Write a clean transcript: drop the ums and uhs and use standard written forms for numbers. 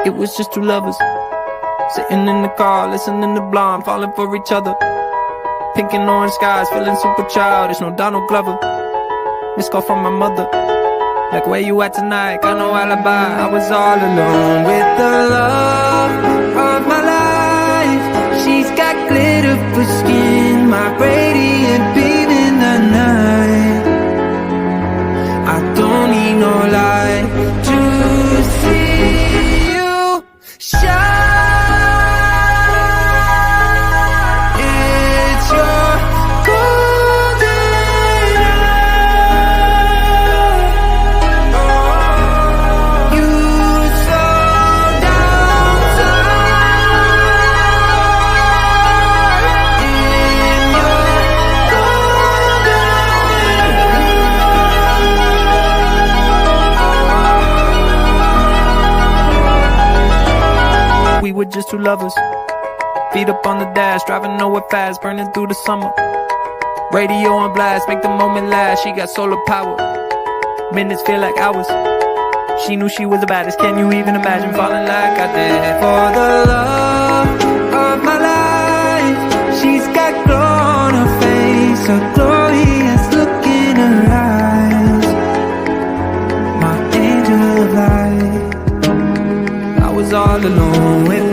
It was just two lovers sitting in the car, listening to Blonde, falling for each other. Pink and orange skies, feeling super childish, no Donald Glover. Missed call from my mother, like where you at tonight, got no alibi. I was all alone with the love of my life. She's got glitter for skin, my radiant beam in the night. I don't need no light to see you shine. It's your golden hour. You slow down time in your golden. We were just two lovers, feet up on the dash, driving nowhere fast, burning through the summer. Radio on blast, make the moment last. She got solar power, minutes feel like hours. She knew she was the baddest, can you even imagine falling like I did? For the love of my life, she's got glow on her face, a glorious look in her eyes. My angel of light. I was all alone with